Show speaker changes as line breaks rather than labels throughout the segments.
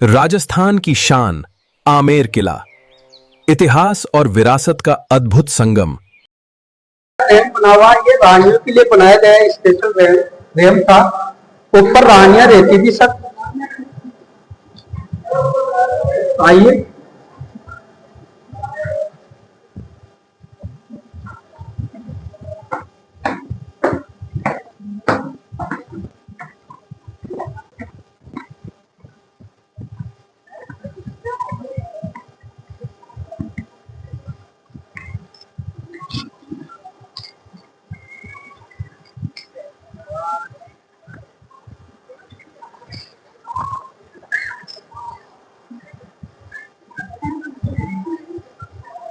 राजस्थान की शान आमेर किला, इतिहास और विरासत का अद्भुत संगम।
रैम बना हुआ, ये रानियों के लिए बनाया गया स्पेशल रैम था। ऊपर रानियां रहती थी सर। आइए,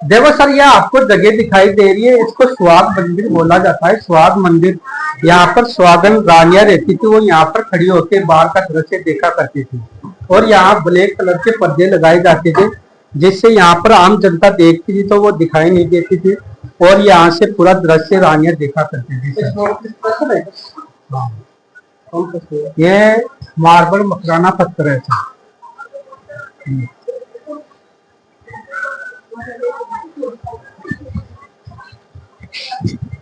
देखो सर, ये आपको जगह दिखाई दे रही है, इसको सुहाग मंदिर बोला जाता है। सुहाग मंदिर, यहाँ पर सुहागन रानियां रहती थी, वो यहाँ पर खड़ी होकर बाहर का दृश्य देखा करती थी। और यहाँ ब्लैक कलर के पर्दे लगाए जाते थे, जिससे यहाँ पर आम जनता देखती थी तो वो दिखाई नहीं देती थी, और यहाँ से पूरा दृश्य रानियां देखा करती थी। हाँ। ये मार्बल मकराना पत्थर है सर।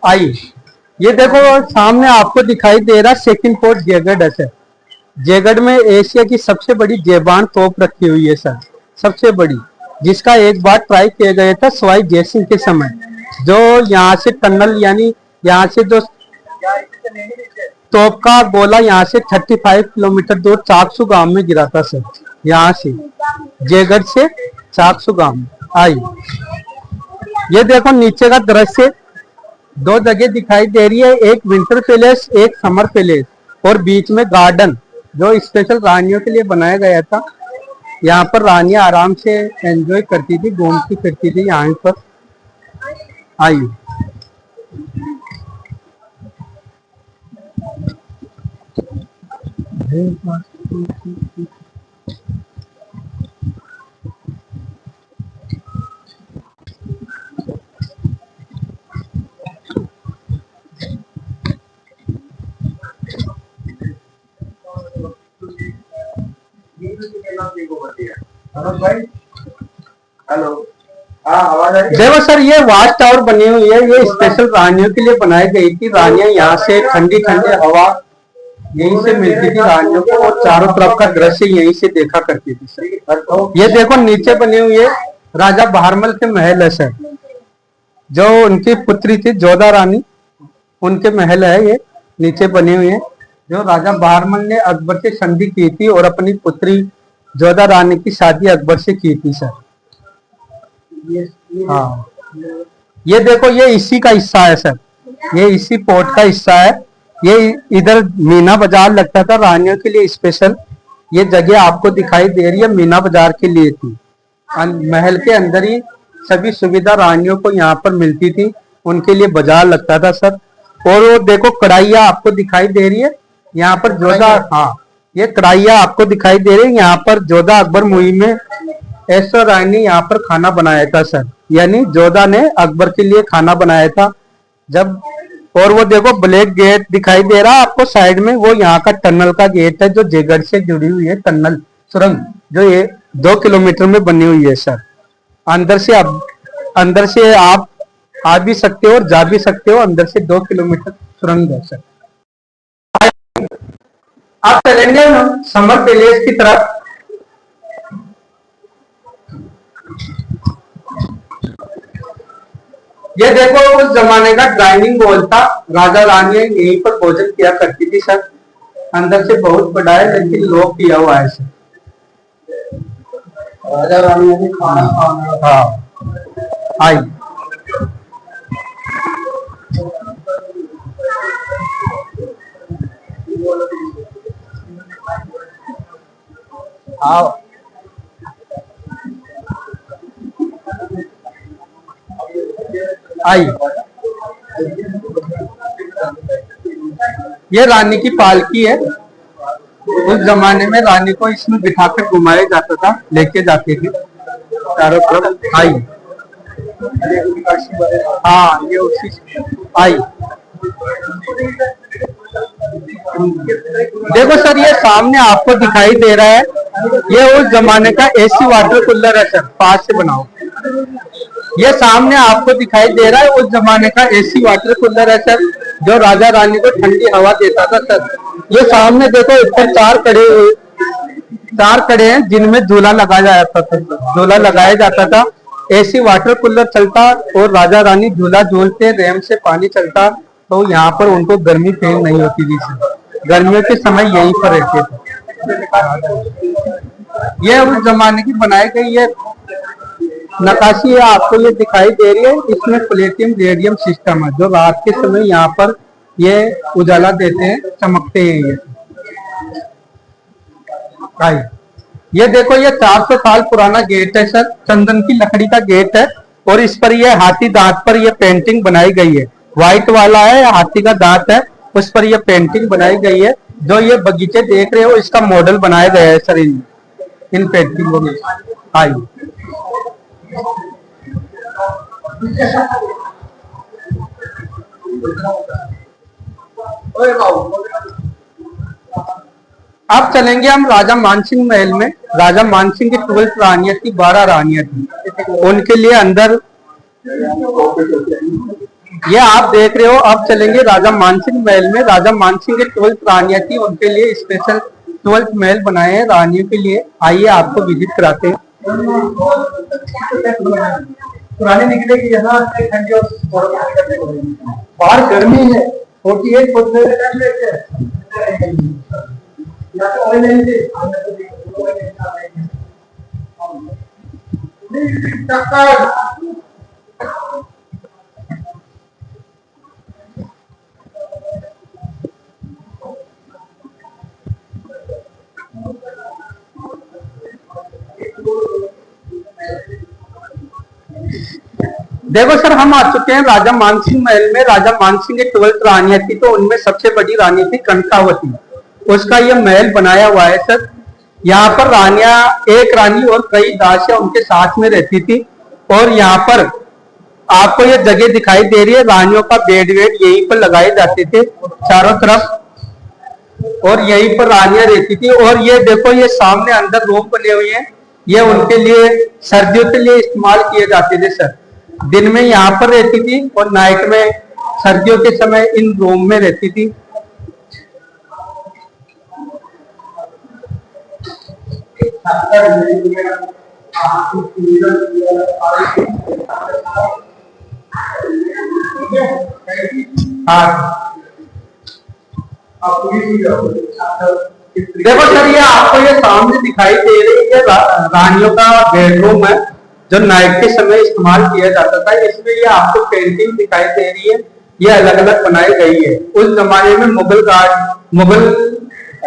आइए, ये देखो सामने आपको दिखाई दे रहा सेकंड फोर्ट जयगढ़ है सर। जयगढ़ में एशिया की सबसे बड़ी जेबान तोप रखी हुई है सर, सबसे बड़ी, जिसका एक बार ट्राई किया गया था सवाई जयसिंह के समय। जो यहाँ से टनल, यानी यहाँ से जो तोप का गोला यहाँ से 35 किलोमीटर दूर चाकसू गांव में गिरा था सर। यहाँ से जयगढ़ से चाकसू गांव में। आइए, ये देखो नीचे का दृश्य, दो जगह दिखाई दे रही है, एक विंटर पैलेस, एक समर पैलेस, और बीच में गार्डन जो स्पेशल रानियों के लिए बनाया गया था। यहाँ पर रानियां आराम से एंजॉय करती थी, घूमती फिरती थी यहाँ पर। आइए, हेलो, देखो सर, ये वाच टावर बनी हुई है, ये स्पेशल रानियों के लिए बनाई गई थी। रानियां यहाँ से ठंडी ठंडी हवा यहीं से मिलती थी रानियों को, और चारों तरफ का दृश्य यहीं से देखा करती थी सर। ये देखो नीचे बनी हुई है राजा बहारमल के महल है सर, जो उनकी पुत्री थी जोधा रानी, उनके महल है ये नीचे बनी हुई है। जो राजा बहारमल ने अकबर से संधि की थी और अपनी पुत्री जोधा रानी की शादी अकबर से की थी सर। हाँ, ये देखो, ये इसी का हिस्सा है सर, ये इसी पोर्ट का हिस्सा है। ये इधर मीना बाजार लगता था रानियों के लिए स्पेशल। ये जगह आपको दिखाई दे रही है मीना बाजार के लिए थी। महल के अंदर ही सभी सुविधा रानियों को यहाँ पर मिलती थी, उनके लिए बाजार लगता था सर। और वो देखो कढ़ाइया आपको दिखाई दे रही है यहाँ पर जोधा, हाँ, ये कढ़ाइया आपको दिखाई दे रही है यहाँ पर। जोधा अकबर मुहिम में ऐश्वर्या राय ने यहाँ पर खाना बनाया था सर, यानी जोधा ने अकबर के लिए खाना बनाया था जब। और वो देखो ब्लैक गेट दिखाई दे रहा है आपको साइड में, वो यहाँ का टनल का गेट है, जो जयगढ़ से जुड़ी हुई है टनल सुरंग, जो ये 2 किलोमीटर में बनी हुई है सर। अंदर से आप आ भी सकते हो और जा भी सकते हो, अंदर से 2 किलोमीटर सुरंग है सर। आप चलेंगे समर पैलेस की तरफ। ये देखो उस जमाने का डाइनिंग हॉल था, राजा रानियां यहीं पर भोजन किया करती थी सर। अंदर से बहुत बड़ा है लेकिन लॉक किया हुआ है सर। राजा रानियां ने खाना खाना। हाँ, आई, आओ, आई। ये रानी की पालकी है, उस जमाने में रानी को इसमें बिठाकर घुमाया जाता था, लेके जाते थे चारों तरफ। आई, हाँ, ये उसी आई। देखो सर, ये सामने आपको दिखाई दे रहा है ये उस जमाने का एसी वाटर कूलर है सर, पास से बनाओ। ये सामने आपको दिखाई दे रहा है उस जमाने का एसी वाटर कूलर है सर, जो राजा रानी को ठंडी हवा देता था सर। ये सामने देखो ऊपर चार कड़े हैं जिनमें झूला लगाया जाता था, झूला लगाया जाता था। एसी वाटर कूलर चलता और राजा रानी झूला झूलते, रैम से पानी चलता, तो यहाँ पर उनको गर्मी फील नहीं होती थी सर। गर्मियों के समय यहीं पर रहते थे। ये उस जमाने की बनाई गई ये नकाशी है, आपको ये दिखाई दे रही है। इसमें प्लेटियम रेडियम सिस्टम है, जो रात के समय यहाँ पर ये उजाला देते हैं, चमकते हैं ये। ये देखो ये 400 साल पुराना गेट है सर, चंदन की लकड़ी का गेट है, और इस पर ये हाथी दांत पर ये पेंटिंग बनाई गई है। व्हाइट वाला है, हाथी का दांत है, उस पर ये पेंटिंग बनाई गई है। जो ये बगीचे देख रहे हो इसका मॉडल बनाया गया है सर इन पेंटिंगों में। आइए अब चलेंगे हम राजा मानसिंह महल में। राजा मानसिंह की 12 रानियां थी, 12 रानियां थी, उनके लिए अंदर ये आप देख रहे हो। अब चलेंगे राजा मानसिंह महल में। राजा मानसिंह की 12 रानियां थी, उनके लिए स्पेशल 12 महल बनाए हैं रानियों के लिए। आइए आपको विजिट कराते हैं। पुराने निकलेगी यहाँ ठंडी और बाहर गर्मी है, 48 देखो सर, हम आ चुके हैं राजा मानसिंह महल में। राजा मानसिंह की 12 रानियां थी, तो उनमें सबसे बड़ी रानी थी कनकावती। उसका ये महल बनाया हुआ है सर। यहाँ पर रानियां, एक रानी और कई दासियां उनके साथ में रहती थी। और यहाँ पर आपको ये जगह दिखाई दे रही है, रानियों का बेड वेड यहीं पर लगाए जाते थे चारों तरफ, और यहीं पर रानियां रहती थी। और ये देखो ये सामने अंदर रूम बने हुए हैं, ये उनके लिए सर्दियों के लिए इस्तेमाल किए जाते थे सर। दिन में यहाँ पर रहती थी और नाइट में सर्दियों के समय इन रूम में रहती थी। देखो सर, ये आपको ये सामने दिखाई दे रही है रानियों का बेडरूम है, जो नाइट के समय इस्तेमाल किया जाता था। इसमें ये आपको पेंटिंग दिखाई दे रही है, ये अलग अलग बनाई गई है। उस जमाने में मुगल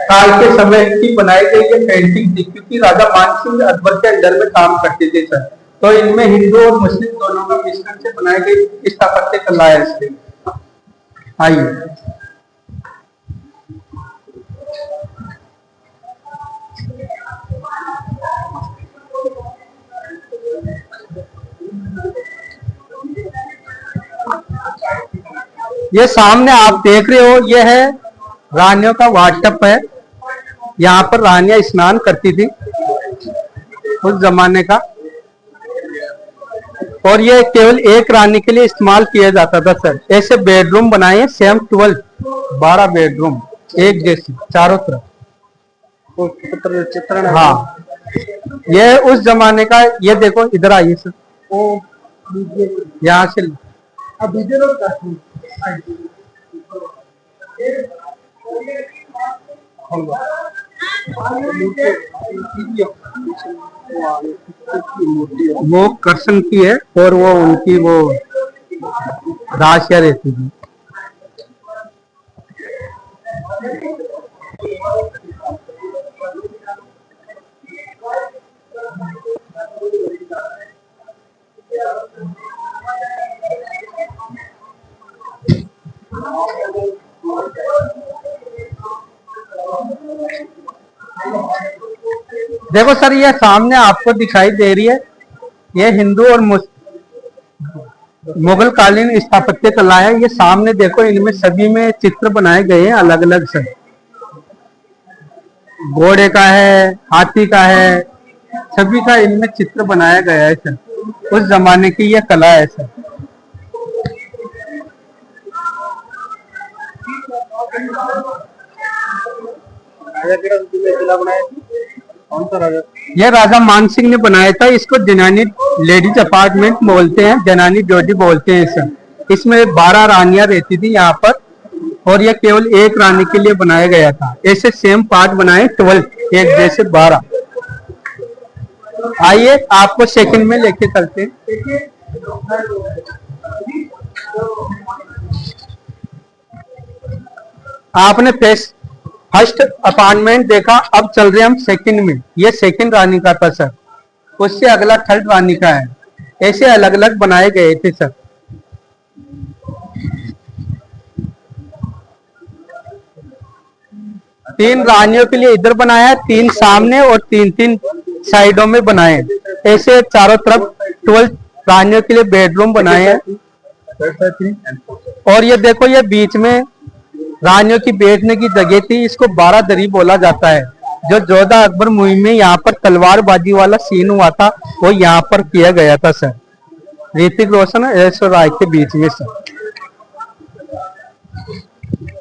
काल के समय की बनाई गई ये पेंटिंग थी, क्योंकि राजा मानसिंह अकबर के अंडर में काम करते थे सर। तो इनमें हिंदू और मुस्लिम दोनों का मिश्रण से बनाई गई स्थापत्य कला है इसलिए। आइए ये सामने आप देख रहे हो, ये है रानियों का वाटप है। यहाँ पर रानियां स्नान करती थी उस जमाने का, और ये केवल एक रानी के लिए इस्तेमाल किया जाता था सर। ऐसे बेडरूम बनाए हैं, सेम 12 बेडरूम एक जैसे चारों तरफ। चित्रण हाँ, ये उस जमाने का। ये देखो इधर आइए सर, यहाँ से वो कृष्ण की है, और वो उनकी वो दासियां रहती थी। देखो सर, ये सामने आपको दिखाई दे रही है, ये हिंदू और मुगल कालीन स्थापत्य कला है। ये सामने देखो, इनमें सभी में चित्र बनाए गए हैं अलग अलग सर। घोड़े का है, हाथी का है, सभी का इनमें चित्र बनाया गया है सर। उस जमाने की यह कला है सर।
कौन सा राजा?
यह राजा मान सिंह ने बनाया था। इसको जनानी लेडीज अपार्टमेंट बोलते हैं, जनानी ड्योटी बोलते हैं सर। इसमें 12 रानियां रहती थी यहाँ पर, और यह केवल एक रानी के लिए बनाया गया था। ऐसे सेम पार्ट बनाए 12, एक जैसे 12। आइए आपको सेकंड में लेके चलते हैं। आपने फर्स्ट अपार्टमेंट देखा, अब चल रहे हम सेकंड में। ये सेकंड रानी का था सर। उससे अगला थर्ड रानी का है। ऐसे अलग अलग बनाए गए थे सर। तीन रानियों के लिए इधर बनाया, 3 सामने और 3 साइडों में बनाए। ऐसे चारों तरफ 12 रानियों के लिए बेडरूम बनाए हैं। और ये देखो, ये बीच में रानियों की बैठने की जगह थी। इसको 12 दरी बोला जाता है। जो जोधा अकबर मुहिम में यहाँ पर तलवारबाजी वाला सीन हुआ था, वो यहाँ पर किया गया था सर। ऋतिक रोशन और ऐश्वर्या राय के बीच में सर।